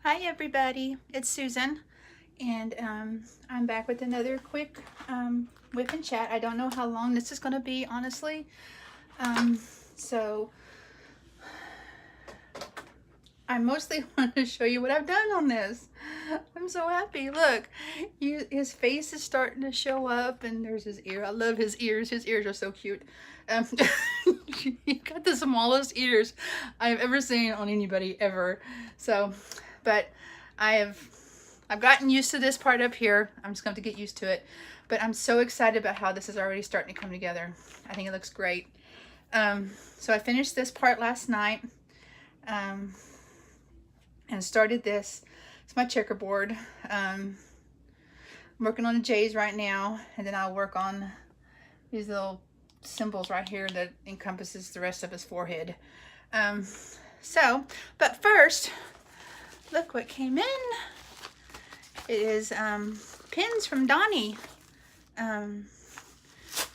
Hi everybody, it's Susan, and I'm back with another quick whip and chat. I don't know how long this is going to be, honestly. Um, so I mostly want to show you what I've done on this. I'm so happy. Look, his face is starting to show up, and there's his ear. I love his ears. His ears are so cute. Um, he got the smallest ears I've ever seen on anybody ever. So, but I've gotten used to this part up here. I'm just going to have to get used to it. But I'm so excited about how this is already starting to come together. I think it looks great. So I finished this part last night. And started this. It's my checkerboard. I'm working on the J's right now, and then I'll work on these little symbols right here that encompasses the rest of his forehead. But first, look what came in. It is pins from Donnie.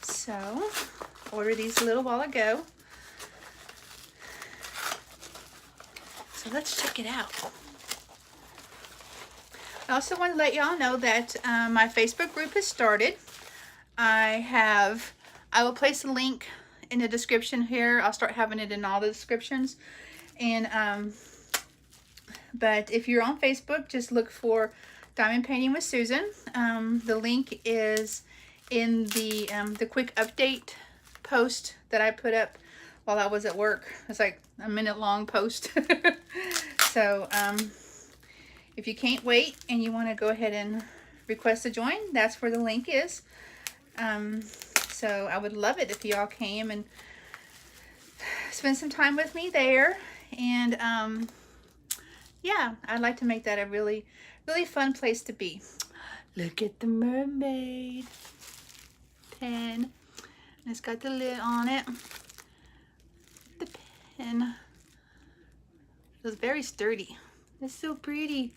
So ordered these a little while ago. So let's check it out. I also want to let y'all know that my Facebook group has started. I will place a link in the description here. I'll start having it in all the descriptions. And but if you're on Facebook, just look for Diamond Painting with Susan. The link is in the quick update post that I put up while I was at work. It's like a minute-long post. So if you can't wait and you want to go ahead and request to join, that's where the link is. So I would love it if y'all came and spend some time with me there. And yeah, I'd like to make that a really, really fun place to be. Look at the mermaid pen. It's got the lid on it. The pen. It's very sturdy. It's so pretty.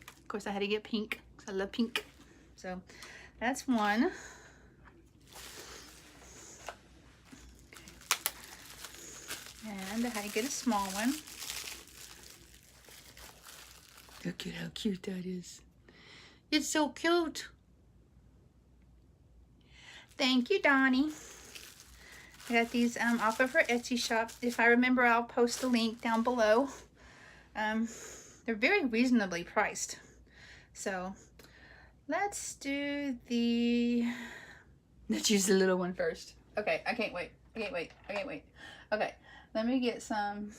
Of course, I had to get pink because I love pink. So that's one. And I had to get a small one. Look at how cute that is. It's so cute. Thank you, Donnie. I got these off of her Etsy shop. If I remember, I'll post the link down below. They're very reasonably priced. So let's use the little one first. Okay, I can't wait. Okay, let me get some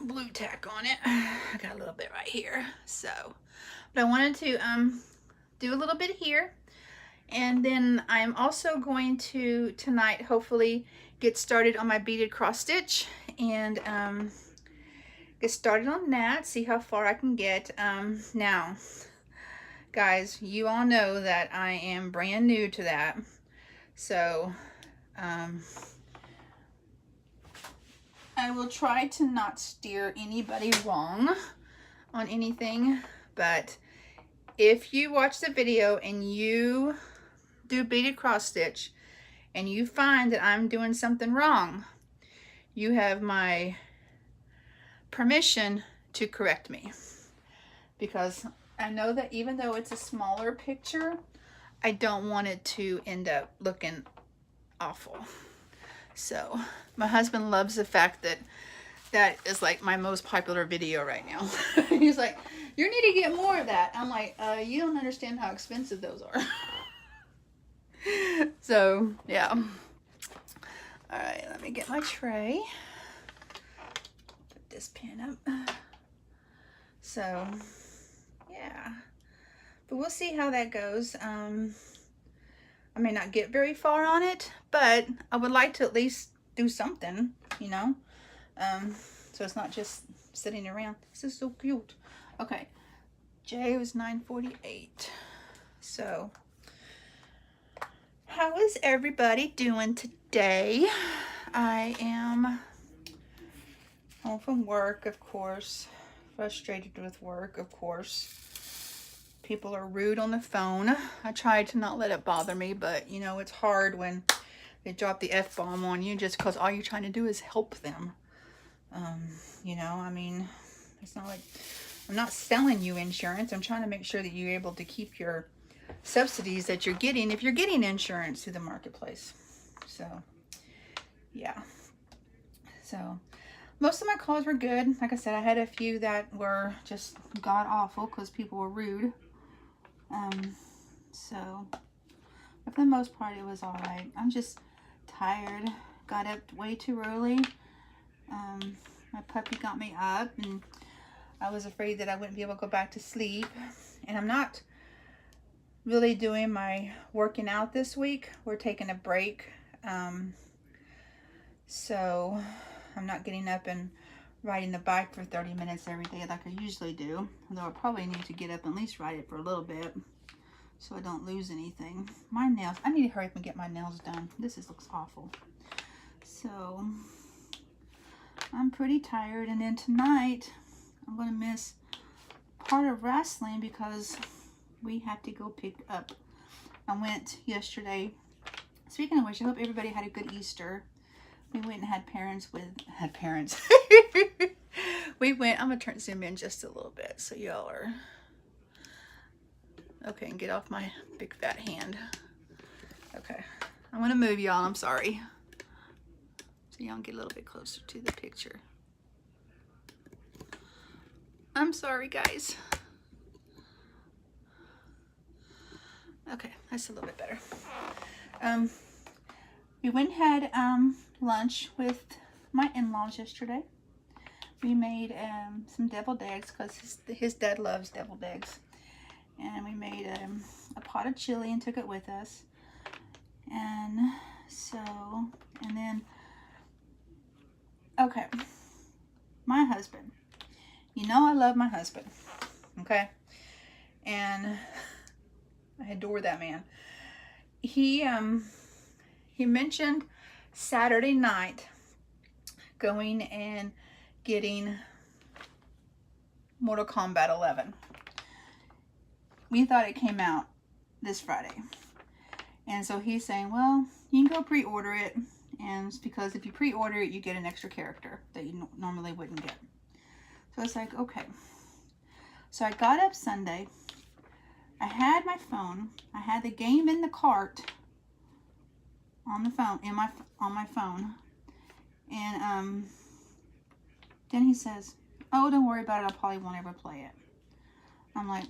blue tack on it. I got a little bit right here. So, but I wanted to do a little bit here. And then I'm also going to tonight hopefully get started on my beaded cross stitch and get started on that, see how far I can get. Now guys, you all know that I am brand new to that, so I will try to not steer anybody wrong on anything, but if you watch the video and you do beaded cross stitch and you find that I'm doing something wrong, you have my permission to correct me, because I know that even though it's a smaller picture, I don't want it to end up looking awful. So my husband loves the fact that that is like my most popular video right now. He's like, you need to get more of that. I'm like, you don't understand how expensive those are. So yeah. All right, let me get my tray. Put this pin up. So yeah, but we'll see how that goes. I may not get very far on it, but I would like to at least do something, you know. So it's not just sitting around. This is so cute. Okay, J was 9:48. So how is everybody doing today? I am home from work, of course. Frustrated with work, of course. People are rude on the phone. I try to not let it bother me, but you know, it's hard when they drop the F-bomb on you just because all you're trying to do is help them. You know, I mean, it's not like I'm not selling you insurance. I'm trying to make sure that you're able to keep your subsidies that you're getting if you're getting insurance through the marketplace. So, yeah. So, most of my calls were good. Like I said, I had a few that were just god awful because people were rude. So, but for the most part, it was all right. I'm just tired. Got up way too early. My puppy got me up, and I was afraid that I wouldn't be able to go back to sleep. And I'm not really doing my working out this week. We're taking a break. So I'm not getting up and riding the bike for 30 minutes every day like I usually do. Although I probably need to get up and at least ride it for a little bit so I don't lose anything. My nails, I need to hurry up and get my nails done. This looks awful. So I'm pretty tired. And then tonight I'm going to miss part of wrestling because we have to go pick up. I went yesterday. Speaking of which, I hope everybody had a good Easter. We went and had parents. We went, I'm going to zoom in just a little bit so y'all are, okay, and get off my big fat hand. Okay, I'm going to move y'all, I'm sorry. So y'all get a little bit closer to the picture. I'm sorry, guys. Okay, that's a little bit better. We went and had lunch with my in-laws yesterday. We made some deviled eggs because his dad loves deviled eggs. And we made a pot of chili and took it with us. And so, and then, okay, my husband. You know I love my husband, okay? And I adore that man. He mentioned Saturday night going and getting Mortal Kombat 11. We thought it came out this Friday. And so he's saying, well, you can go pre-order it. And it's because if you pre-order it, you get an extra character that you normally wouldn't get. So it's like, okay. So I got up Sunday. I had my phone. I had the game in the cart on the phone, on my phone. And then he says, oh, don't worry about it. I probably won't ever play it. I'm like,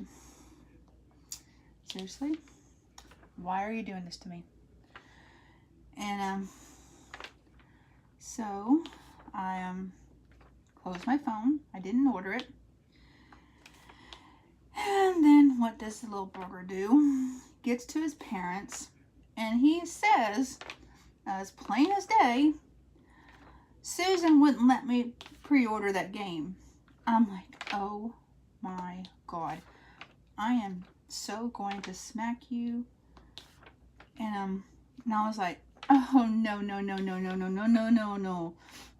seriously? Why are you doing this to me? And so I closed my phone. I didn't order it. And then what does the little bugger do? Gets to his parents and he says, as plain as day, Susan wouldn't let me pre-order that game. I'm like, oh my God. I am so going to smack you. And I was like, oh no.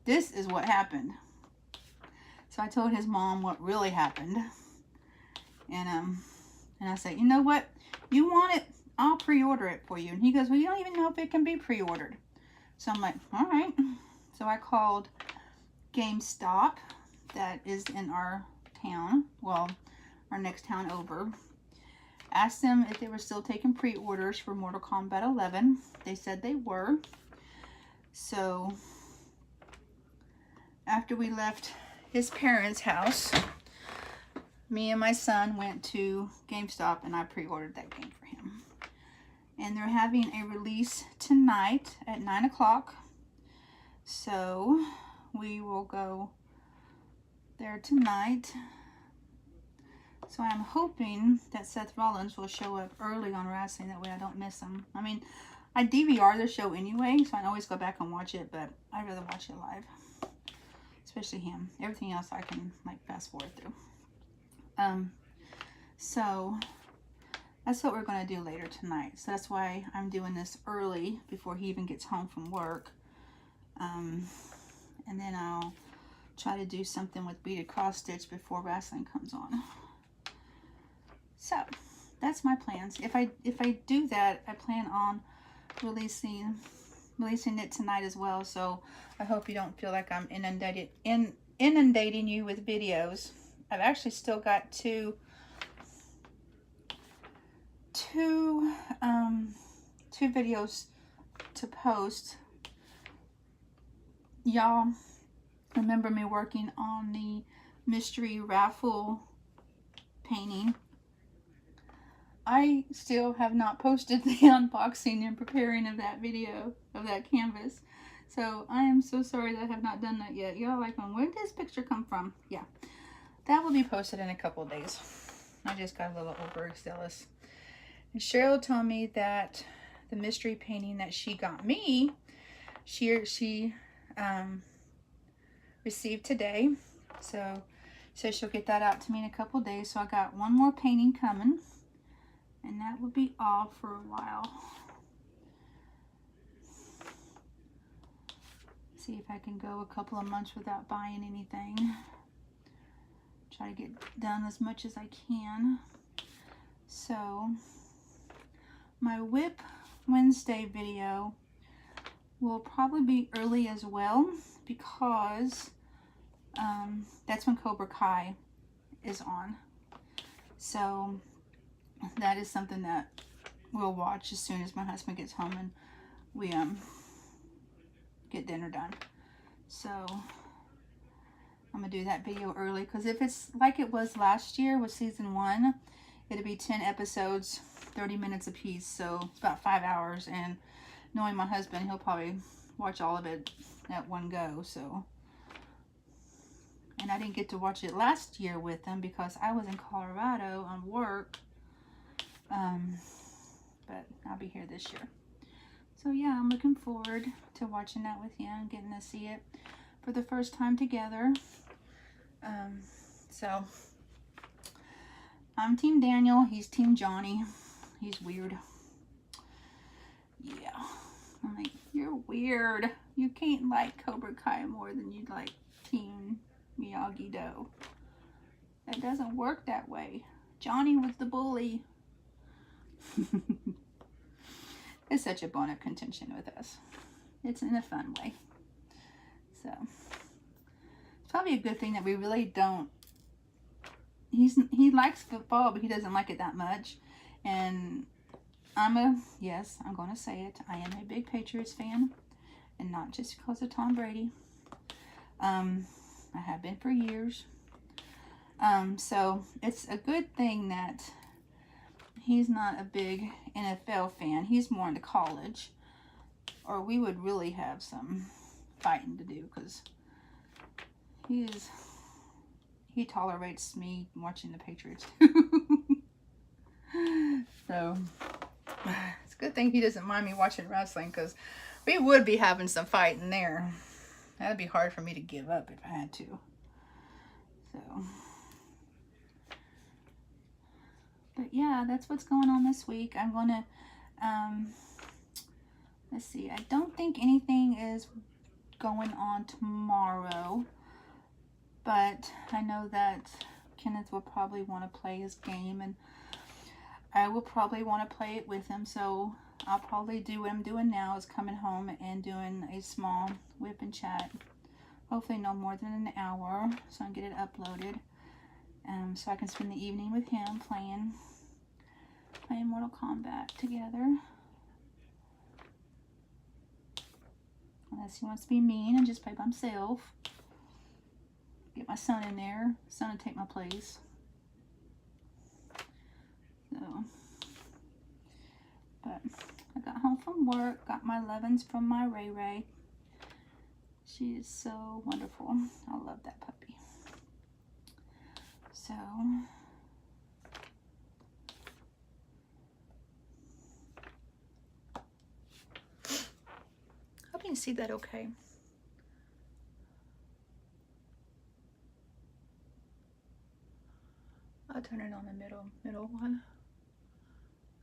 This is what happened. So I told his mom what really happened. And I said, you know what? You want it? I'll pre-order it for you. And he goes, well, you don't even know if it can be pre-ordered. So I'm like, all right. So I called GameStop that is in our town. Well, our next town over. Asked them if they were still taking pre-orders for Mortal Kombat 11. They said they were. So after we left his parents' house, me and my son went to GameStop and I pre-ordered that game for him. And they're having a release tonight at 9 o'clock. So we will go there tonight. So I'm hoping that Seth Rollins will show up early on wrestling. That way I don't miss him. I mean, I DVR the show anyway, so I can always go back and watch it. But I'd rather watch it live. Especially him. Everything else I can like fast forward through. So that's what we're going to do later tonight. So that's why I'm doing this early before he even gets home from work. And then I'll try to do something with beaded cross stitch before wrestling comes on. So that's my plans. If I do that, I plan on releasing releasing it tonight as well, so I hope you don't feel like I'm inundating you with videos. I've actually still got two videos to post. Y'all remember me working on the mystery raffle painting. I still have not posted the unboxing and preparing of that video, of that canvas. So I am so sorry that I have not done that yet. Y'all like, where did this picture come from? Yeah, that will be posted in a couple of days. I just got a little overzealous. And Cheryl told me that the mystery painting that she got me, she received today. So she'll get that out to me in a couple of days. So I got one more painting coming. And that will be all for a while. See if I can go a couple of months without buying anything. Try to get done as much as I can. So my WIP Wednesday video will probably be early as well, because that's when Cobra Kai is on. So that is something that we'll watch as soon as my husband gets home and we get dinner done. So I'm gonna do that video early, because if it's like it was last year with season 1, it'll be 10 episodes, 30 minutes a piece, so it's about 5 hours. And knowing my husband, he'll probably watch all of it at one go. So, and I didn't get to watch it last year with him because I was in Colorado on work. But I'll be here this year. So yeah, I'm looking forward to watching that with you and getting to see it for the first time together. So I'm Team Daniel, he's Team Johnny. He's weird. Yeah. I'm like, you're weird. You can't like Cobra Kai more than you like Team Miyagi-Do. That doesn't work that way. Johnny was the bully. It's such a bone of contention with us. It's in a fun way. So it's probably a good thing that we really don't. He likes football, but he doesn't like it that much. And I'm going to say it, I am a big Patriots fan, and not just because of Tom Brady. I have been for years. So it's a good thing that he's not a big NFL fan. He's more into college, or we would really have some fighting to do, because he tolerates me watching the Patriots too. So it's a good thing he doesn't mind me watching wrestling, because we would be having some fighting there. That'd be hard for me to give up if I had to. So, but yeah, that's what's going on this week. I'm gonna let's see, I don't think anything is going on tomorrow, but I know that Kenneth will probably want to play his game, and I will probably want to play it with him. So I'll probably do what I'm doing now, is coming home and doing a small whip and chat. Hopefully no more than an hour, so I can get it uploaded. So I can spend the evening with him playing Mortal Kombat together. Unless he wants to be mean and just play by himself. Get my son in there. Son will take my place. So, but I got home from work, got my lovin's from my Ray Ray. She is so wonderful. I love that puppy. So, hope you can see that okay. I'll turn it on the middle one.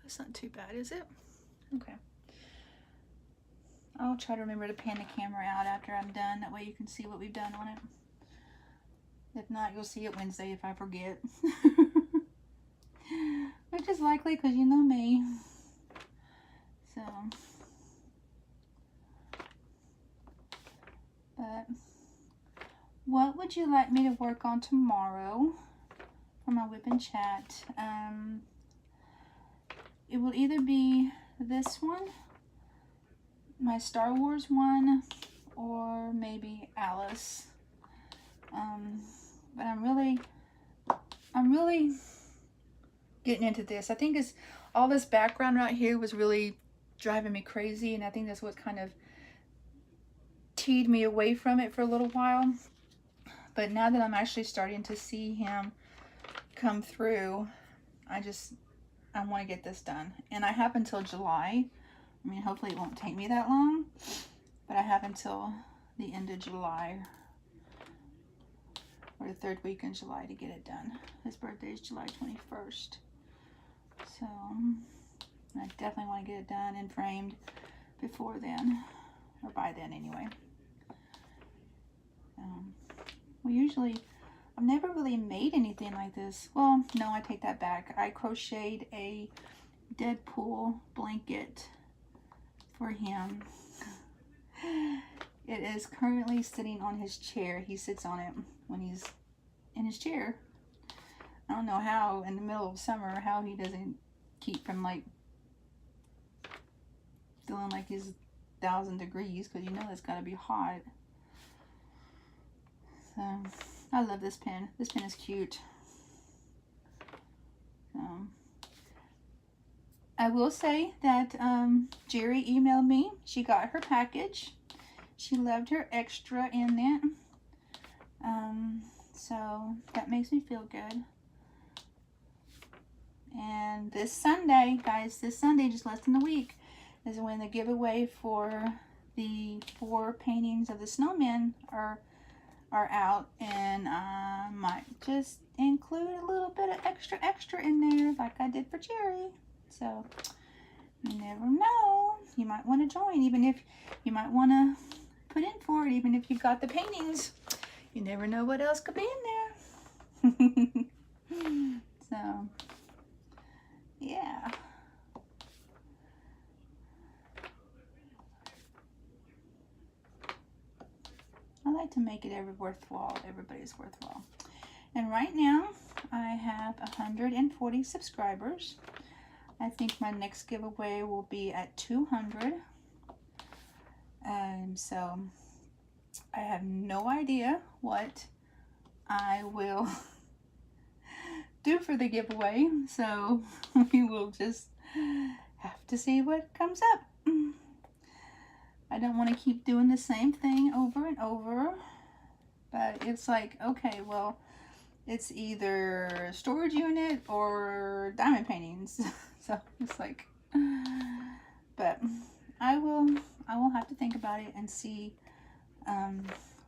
That's not too bad, is it? Okay. I'll try to remember to pan the camera out after I'm done. That way you can see what we've done on it. If not, you'll see it Wednesday if I forget. Which is likely, because you know me. So, But what would you like me to work on tomorrow for my whip and chat? It will either be this one, my Star Wars one, or maybe Alice. But I'm really getting into this. I think it's all this background right here was really driving me crazy, and I think that's what kind of teed me away from it for a little while. But now that I'm actually starting to see him come through, I want to get this done. And I have until July. I mean, hopefully it won't take me that long, but I have until the end of July, or the third week in July, to get it done. His birthday is July 21st. So I definitely want to get it done and framed before then, or by then anyway. I've never really made anything like this. Well, no, I take that back. I crocheted a Deadpool blanket for him. It is currently sitting on his chair. He sits on it when he's in his chair. I don't know how in the middle of summer, how he doesn't keep from like feeling like he's 1,000 degrees, because you know it's got to be hot. So I love this pen. This pen is cute. I will say that Jerry emailed me. She got her package. She loved her extra in it. So that makes me feel good. And this Sunday, guys, this Sunday, just less than a week, is when the giveaway for the 4 paintings of the snowmen are out, and I might just include a little bit of extra in there like I did for Jerry. So you never know, you might want to join, even if you might want to put in for it, even if you've got the paintings. You never know what else could be in there. So yeah. I like to make it everybody's worthwhile. And right now I have 140 subscribers. I think my next giveaway will be at 200. So I have no idea what I will do for the giveaway. So we will just have to see what comes up. I don't want to keep doing the same thing over and over, but it's like, okay, well, it's either storage unit or diamond paintings. So it's like, but I will have to think about it and see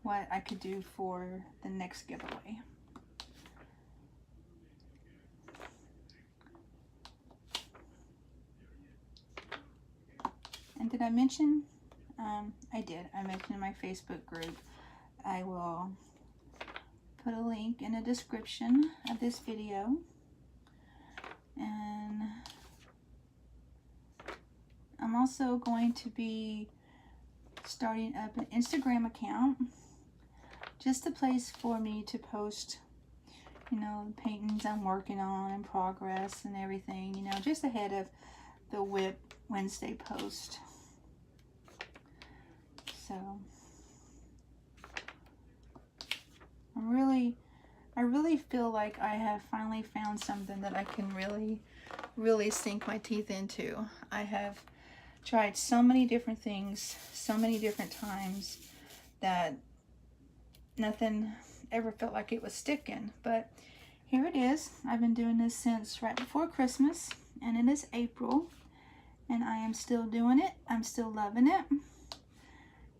what I could do for the next giveaway. And did I mention? I did. I mentioned in my Facebook group. I will put a link in the description of this video. And I'm also going to be starting up an Instagram account. Just a place for me to post, you know, the paintings I'm working on and progress and everything, you know, just ahead of the WIP Wednesday post. So I really feel like I have finally found something that I can really sink my teeth into. I have tried so many different things, so many different times, that nothing ever felt like it was sticking. But here it is. I've been doing this since right before Christmas, and it is April, and I am still doing it. I'm still loving it.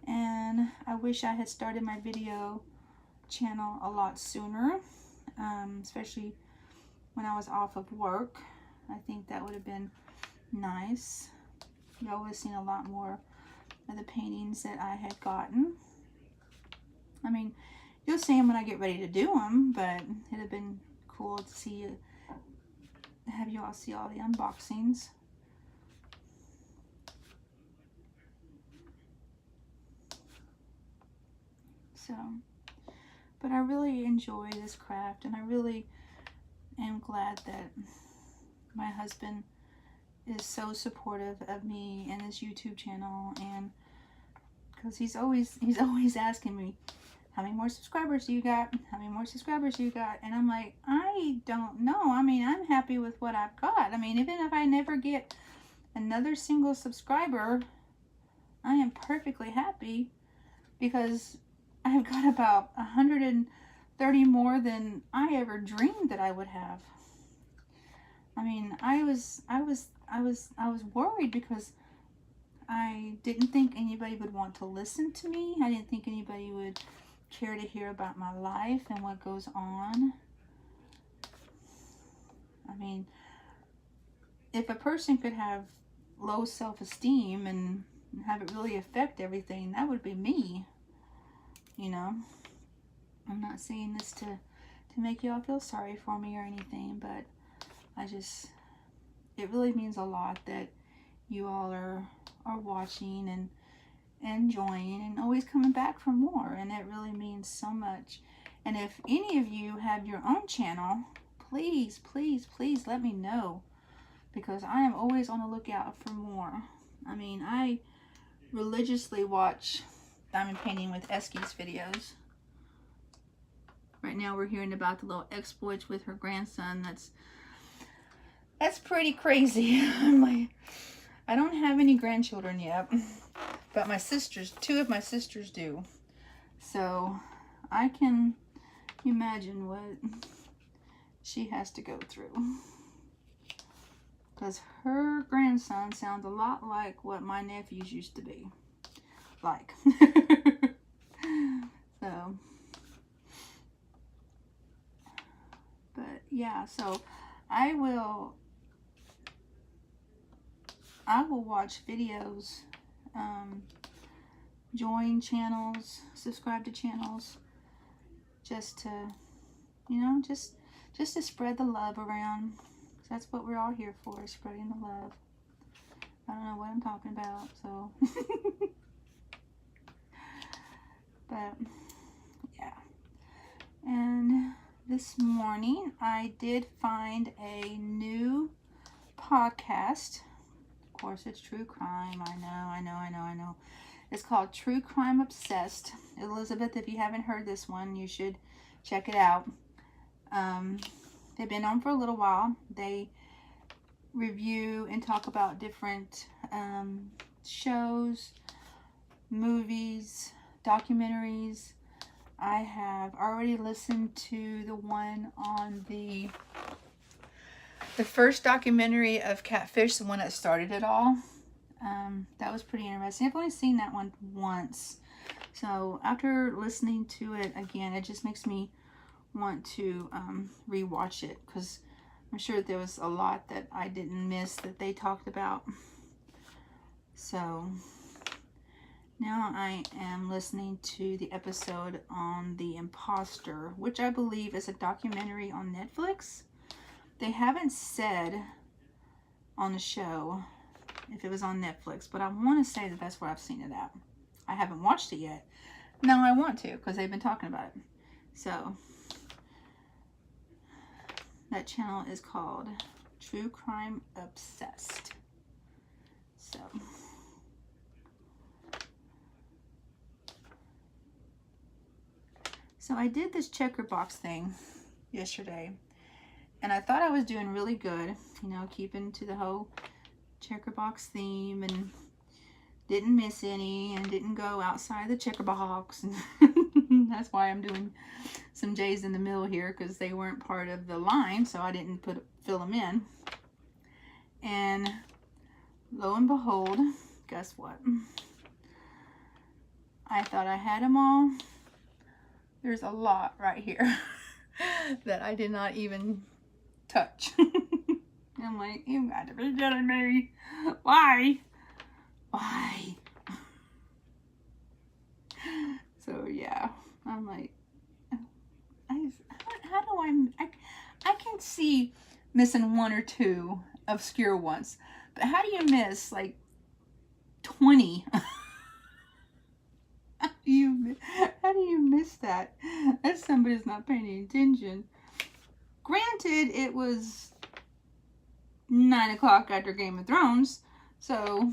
And I wish I had started my video channel a lot sooner, especially when I was off of work. I think that would have been nice. Y'all would have seen a lot more of the paintings that I had gotten. I mean, you'll see them when I get ready to do them, but it'd have been cool to see, have you all see all the unboxings. So, but I really enjoy this craft, and I really am glad that my husband is so supportive of me and this YouTube channel, and because he's always asking me, how many more subscribers do you got? How many more subscribers do you got? And I'm like, I don't know. I mean, I'm happy with what I've got. I mean, even if I never get another single subscriber, I am perfectly happy, because I've got about 130 more than I ever dreamed that I would have. I mean, I was worried because I didn't think anybody would want to listen to me. I didn't think anybody would care to hear about my life and what goes on. I mean, if a person could have low self-esteem and have it really affect everything, that would be me. You know, I'm not saying this to make y'all feel sorry for me or anything, but it really means a lot that you all are watching and enjoying and always coming back for more, and it really means so much. And if any of you have your own channel, please let me know, because I am always on the lookout for more. I mean, I religiously watch diamond painting with Eski's videos. Right now we're hearing about the little exploits with her grandson. That's pretty crazy. I'm like, I don't have any grandchildren yet, but my sisters, 2 of my sisters do. So I can imagine what she has to go through, because her grandson sounds a lot like what my nephews used to be like. So, but yeah, so I will watch videos, join channels, subscribe to channels, just to, you know, just to spread the love around. That's what we're all here for, spreading the love. I don't know what I'm talking about, so. But, yeah. And this morning, I did find a new podcast. Of course, it's true crime. I know. It's called True Crime Obsessed. Elizabeth, if you haven't heard this one, you should check it out. They've been on for a little while. They review and talk about different shows, movies, documentaries. I have already listened to the one on the first documentary of Catfish, the one that started it all. That was pretty interesting. I've only seen that one once. So after listening to it again, it just makes me want to rewatch it, because I'm sure there was a lot that I didn't miss that they talked about. So now I am listening to the episode on The Imposter, which I believe is a documentary on Netflix. They haven't said on the show if it was on Netflix, but I want to say that that's where I've seen it at. I haven't watched it yet. Now I want to, because they've been talking about it. So that channel is called True Crime Obsessed. So I did this checker box thing yesterday, and I thought I was doing really good, you know, keeping to the whole checker box theme, and didn't miss any and didn't go outside the checker box. And that's why I'm doing some J's in the middle here, because they weren't part of the line, so I didn't fill them in. And lo and behold, guess what? I thought I had them all. There's a lot right here that I did not even touch. I'm like, you got to be kidding me. Why? So yeah, I'm like, how do I can see missing 1 or 2 obscure ones, but how do you miss like 20? How do you missed that. That's somebody's not paying any attention. Granted, it was 9 o'clock after Game of Thrones, so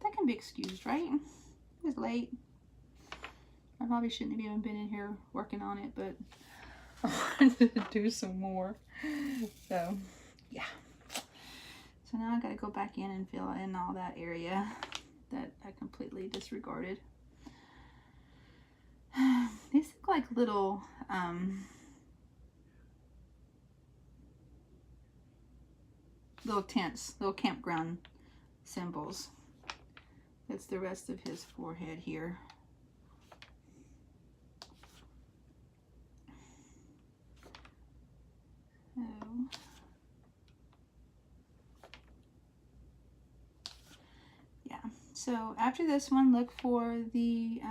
that can be excused, right? It was late. I probably shouldn't have even been in here working on it, but I wanted to do some more. So, yeah. So now I got to go back in and fill in all that area that I completely disregarded. These look like little little tents, little campground symbols. That's the rest of his forehead here. So, yeah. So after this one, look for the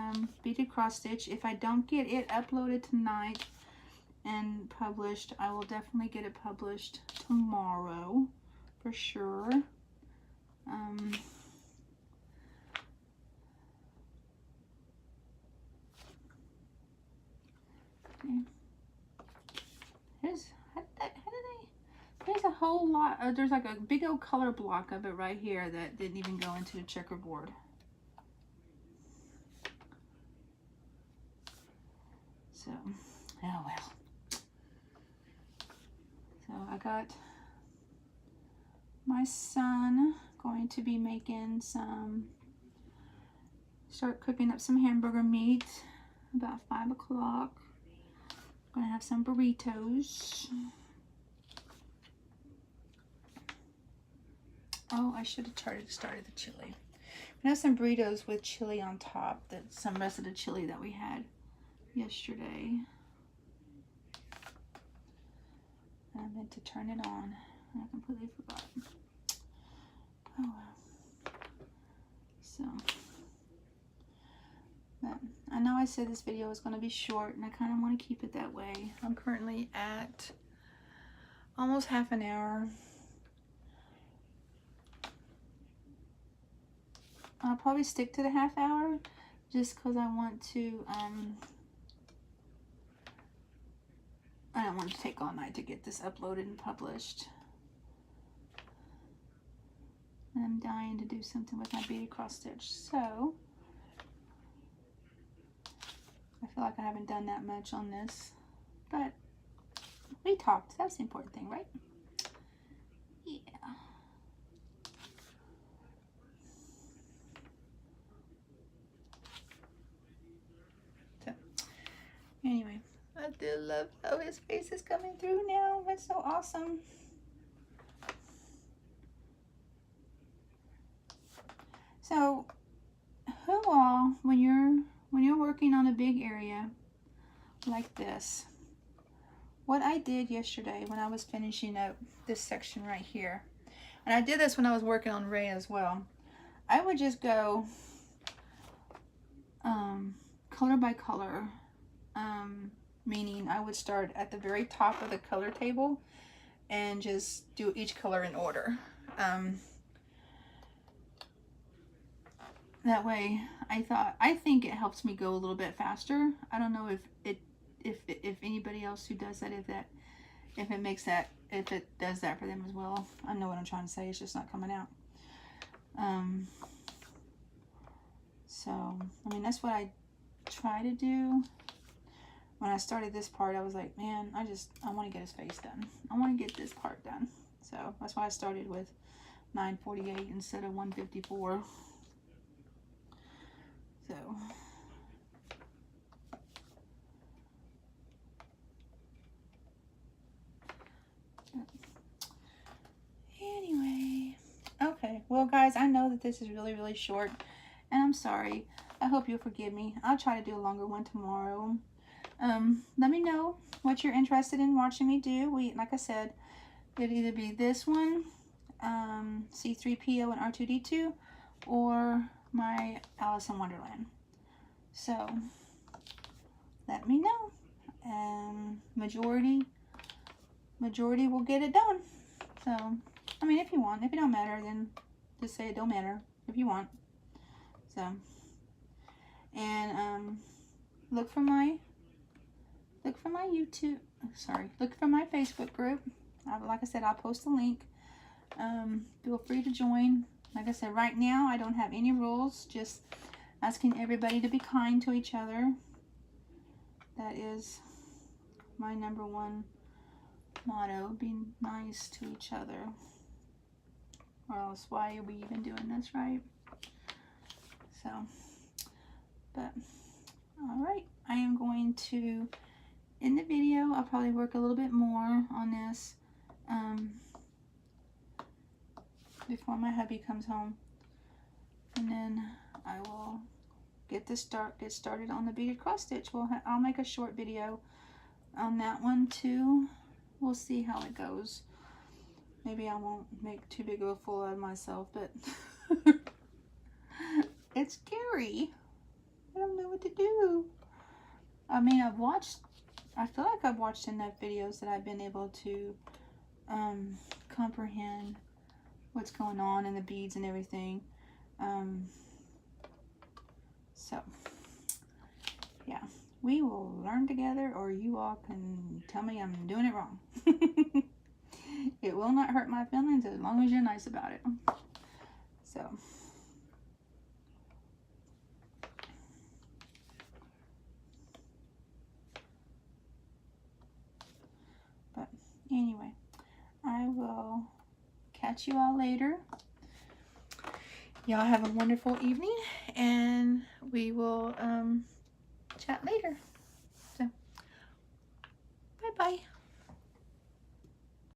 beaded cross stitch. If I don't get it uploaded tonight and published, I will definitely get it published tomorrow for sure. Okay. There's a whole lot, there's like a big old color block of it right here that didn't even go into a checkerboard. So, oh well. So I got my son going to be making start cooking up some hamburger meat about 5 o'clock. Gonna have some burritos. Oh, I should have started the chili. I'm gonna have some burritos with chili on top. That's some rest of the chili that we had yesterday. I meant to turn it on. I completely forgot. Oh well. So, but I know I said this video was going to be short, and I kind of want to keep it that way. I'm currently at almost half an hour. I'll probably stick to the half hour just because I want to, I don't want to take all night to get this uploaded and published. And I'm dying to do something with my beaded cross stitch. So, I feel like I haven't done that much on this, but we talked. That's the important thing, right? Yeah. So, anyway, I do love how his face is coming through now. That's so awesome. So, who all, when you're working on a big area like this, what I did yesterday when I was finishing up this section right here, and I did this when I was working on Ray as well, I would just go color by color, meaning I would start at the very top of the color table and just do each color in order. That way, I think it helps me go a little bit faster. I don't know if anybody else who does that, if it does that for them as well. I know what I'm trying to say. It's just not coming out. So, I mean, that's what I try to do. When I started this part, I was like, man, I want to get his face done. I want to get this part done. So, that's why I started with 948 instead of 154. So, anyway, okay, well guys, I know that this is really short, and I'm sorry. I hope you'll forgive me. I'll try to do a longer one tomorrow. Let me know what you're interested in watching me do. Like I said, it'd either be this one, C3PO and R2D2, or my Alice in Wonderland. So, let me know. Majority will get it done. So, I mean, if you want. If it don't matter, then just say it don't matter if you want. So, and look for my look for my YouTube, sorry, look for my Facebook group. Like I said, I'll post a link. Feel free to join. Like I said, right now I don't have any rules, just asking everybody to be kind to each other. That is my #1 motto, be nice to each other. Or else why are we even doing this, right? So, but, alright, I am going to end the video. I'll probably work a little bit more on this before my hubby comes home. And then I will get started on the beaded cross stitch. I'll make a short video on that one too. We'll see how it goes. Maybe I won't make too big of a fool out of myself, but it's scary. I don't know what to do. I mean, I feel like I've watched enough videos that I've been able to comprehend what's going on in the beads and everything. So, yeah, we will learn together, or you all can tell me I'm doing it wrong. It will not hurt my feelings as long as you're nice about it. So, but anyway, I will catch you all later. Y'all have a wonderful evening, and we will chat later. So, bye-bye.